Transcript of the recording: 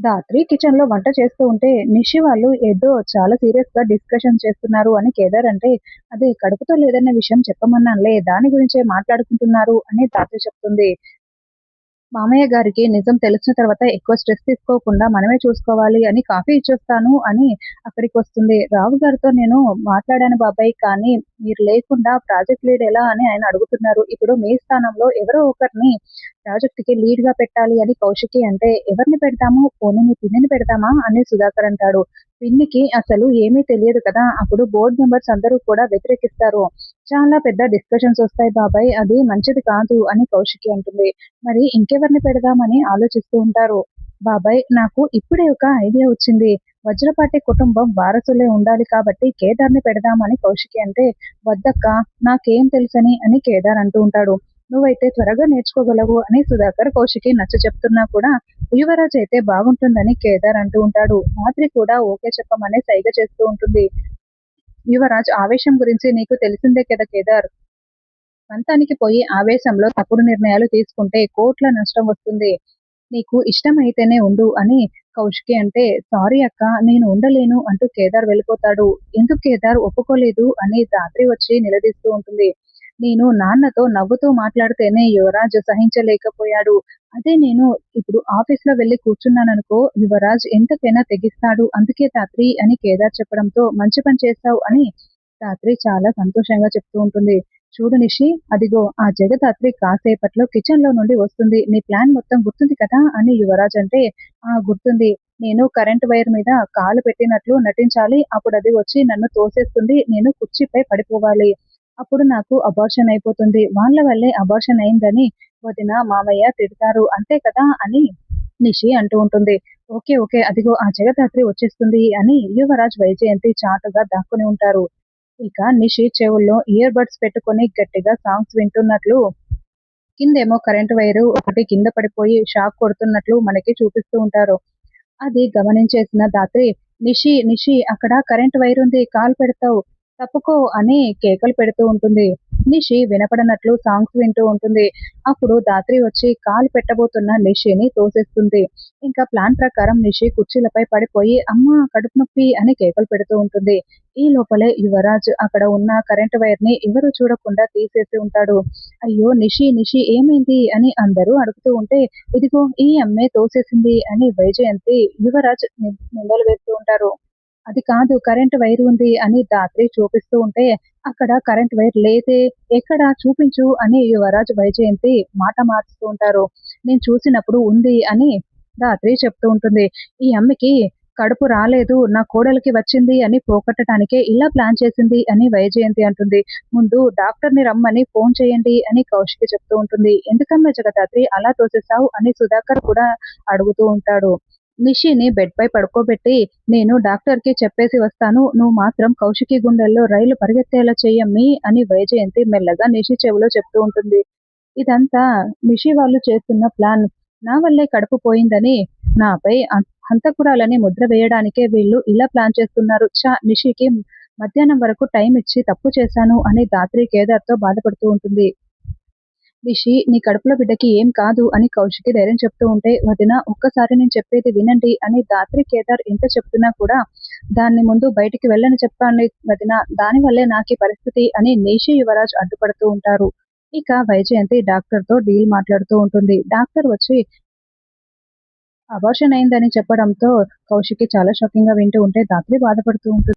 ధాత్రి కిచెన్‌లో వంట చేస్తూ ఉంటే, నిషి వాళ్ళు ఏదో చాలా సీరియస్‌గా డిస్కషన్ చేస్తున్నారు అని కేదార్ అంటే, "అదే కడుపుతో లేదన్న విషయం చెప్పమన్నానులే, దాని గురించే మాట్లాడుకుంటున్నారు" అని ధాత్రి చెప్తుంది. మామయ్య గారికి నిజం తెలిసిన తర్వాత ఎక్కువ స్ట్రెస్ తీసుకోకుండా మనమే చూసుకోవాలి అని కాఫీ ఇచ్చొస్తాను అని అక్కడికొస్తుంది. రావు గారితో నేను మాట్లాడాను బాబాయ్. కానీ మీరు లేకుండా ప్రాజెక్ట్ లీడ్ ఎలా అని ఆయన అడుగుతున్నారు. ఇప్పుడు మీ స్థానంలో ఎవరో ఒకరిని ప్రాజెక్ట్‌కి లీడ్‌గా పెట్టాలి అని కౌశికి అంటే, ఎవరిని పెడతాము? పోనీ మీ పిన్నిని పెడతామా? అని సుధాకర్ అంటాడు. పిన్నికి అసలు ఏమీ తెలియదు కదా! అప్పుడు బోర్డ్ మెంబర్స్ అందరూ కూడా వ్యతిరేకిస్తారు. చాలా పెద్ద డిస్కషన్స్ వస్తాయి బాబాయ్. అది మంచిది కాదు అని కౌశికి అంటుంది. మరి ఇంకెవరిని పెడదామని ఆలోచిస్తూ ఉంటారు. బాబాయ్, నాకు ఇప్పుడే ఒక ఐడియా వచ్చింది. వజ్రపాటి కుటుంబం వారసులే ఉండాలి కాబట్టి కేదార్‌ని పెడదామని కౌశికి అంటే, వద్దక్కా, నాకేం తెలుసని అని కేదార్ అంటూ ఉంటాడు. నువ్వైతే త్వరగా నేర్చుకోగలవు అని సుధాకర్ కౌశికి నచ్చచెప్తున్నా కూడా, యువరాజ్ అయితే బాగుంటుందని కేదార్ అంటూ ఉంటాడు. రాత్రి కూడా ఓకే చెప్పమనే సైగ చేస్తూ ఉంటుంది. యువరాజ్ ఆవేశం గురించి నీకు తెలిసిందే కదా కేదార్! పంతానికి పోయి ఆవేశంలో తప్పుడు నిర్ణయాలు తీసుకుంటే కోట్ల నష్టం వస్తుంది. నీకు ఇష్టమైతేనే ఉండు అని కౌశికి అంటే, సారీ అక్క, నేను ఉండలేను అంటూ కేదార్ వెళ్ళిపోతాడు. ఎందుకు కేదార్ ఒప్పుకోలేదు అని రాత్రి వచ్చి నిలదీస్తూ ఉంటుంది. నేను నాన్నతో నవ్వుతూ మాట్లాడితేనే యువరాజ్ సహించలేకపోయాడు. అదే నేను ఇప్పుడు ఆఫీస్‌లో వెళ్లి కూర్చున్నాననుకో, యువరాజ్ ఎంతకైనా తెగిస్తాడు. అందుకే ధాత్రి అని కేదార్ చెప్పడంతో, మంచి పని చేశావు అని ధాత్రి చాలా సంతోషంగా చెప్తూ ఉంటుంది. చూడు నిషి, అదిగో ఆ జగదాత్రి కాసేపట్లో కిచెన్‌లో నుండి వస్తుంది. నీ ప్లాన్ మొత్తం గుర్తుంది కదా అని యువరాజ్ అంటే, ఆ గుర్తుంది. నేను కరెంట్ వైర్ మీద కాలు పెట్టినట్లు నటించాలి. అప్పుడది వచ్చి నన్ను తోసేస్తుంది. నేను కుర్చీపై పడిపోవాలి. అప్పుడు నాకు అబార్షన్ అయిపోతుంది. వాళ్ళ వల్లే అబార్షన్ అయిందని వదిన, మామయ్య తిడతారు. అంతే కదా అని నిషి అంటూ ఉంటుంది. ఓకే. ఓకే. అదిగో ఆ జగదాత్రి వచ్చేస్తుంది అని యువరాజ్, వైజయంతి చాటుగా దాక్కుని ఉంటారు. ఇక నిషి చెవుల్లో ఇయర్ బడ్స్ పెట్టుకొని గట్టిగా సాంగ్స్ వింటున్నట్లు, కిందేమో కరెంట్ వైరు ఒకటి కింద పడిపోయి షాక్ కొడుతున్నట్లు మనకి చూపిస్తూ ఉంటారు. అది గమనించేసిన ధాత్రి, నిషి నిషి అక్కడ కరెంట్ వైరుంది, కాలు పెడతావు, తప్పుకో అని కేకలు పెడుతూ ఉంటుంది. నిషి వినపడనట్లు సాంగ్స్ వింటూ ఉంటుంది. అప్పుడు ధాత్రి వచ్చి కాలు పెట్టబోతున్న నిషిని తోసేస్తుంది. ఇంకా ప్లాన్ ప్రకారం నిషి కుర్చీలపై పడిపోయి అమ్మా కడుపు నొప్పి అని కేకలు పెడుతూ ఉంటుంది. ఈ లోపలే యువరాజ్ అక్కడ ఉన్న కరెంట్ వైర్ ని ఎవరు చూడకుండా తీసేసి ఉంటాడు. అయ్యో నిషి నిషి ఏమైంది అని అందరూ అడుగుతూ ఉంటే, ఇదిగో ఈ అమ్మే తోసేసింది అని వైజయంతి, యువరాజ్ నిందలు వేస్తూ ఉంటారు. అది కాదు, కరెంట్ వైర్ ఉంది అని ధాత్రి చూపిస్తూ ఉంటే, అక్కడ కరెంట్ వైర్ లేదే, ఎక్కడ చూపించు అని యువరాజ్, వైజయంతి మాట మారుస్తూ ఉంటారు. నేను చూసినప్పుడు ఉంది అని ధాత్రి చెప్తూ ఉంటుంది. ఈ అమ్మకి కడుపు రాలేదు, నా కోడలికి వచ్చింది అని పోగొట్టడానికే ఇలా ప్లాన్ చేసింది అని వైజయంతి అంటుంది. ముందు డాక్టర్‌ని రమ్మని ఫోన్ చేయండి అని కౌశికి చెప్తూ ఉంటుంది. ఎందుకమ్మా జగదాత్రి అలా తోసేసావు అని సుధాకర్ కూడా అడుగుతూ ఉంటాడు. నిషిని బెడ్‌పై పడుకోబెట్టి, నేను డాక్టర్‌కి చెప్పేసి వస్తాను. నువ్వు మాత్రం కౌశికి గుండెల్లో రైలు పరిగెత్తేలా చెయ్యమ్మీ అని వైజయంతి మెల్లగా నిషి చెవిలో చెప్తూ ఉంటుంది. ఇదంతా నిషి వాళ్ళు చేస్తున్న ప్లాన్. నా వల్లే కడుపు పోయిందని నాపై హంతకురాలని ముద్ర వేయడానికే వీళ్ళు ఇలా ప్లాన్ చేస్తున్నారు. నిషికి మధ్యాహ్నం వరకు టైం ఇచ్చి తప్పు చేశాను అని ధాత్రి కేదార్‌తో బాధపడుతూ ఉంటుంది. నిషి, నీ కడుపులో బిడ్డకి ఏం కాదు అని కౌశికి ధైర్యం చెప్తూ ఉంటే, వదిన ఒక్కసారి నేను చెప్పేది వినండి అని ధాత్రి, కేదార్ ఎంత చెప్తున్నా కూడా, దాన్ని ముందు బయటికి వెళ్ళని చెప్పండి వదిన, దానివల్లే నాకీ పరిస్థితి అని నిషి, యువరాజ్ అడ్డుపడుతూ ఉంటారు. ఇక వైజయంతి డాక్టర్‌తో డీల్ మాట్లాడుతూ ఉంటుంది. డాక్టర్ వచ్చి అబార్షన్ అయిందని చెప్పడంతో కౌశికి చాలా షాకింగ్‌గా వింటూ ఉంటే ధాత్రి బాధపడుతూ ఉంటుంది.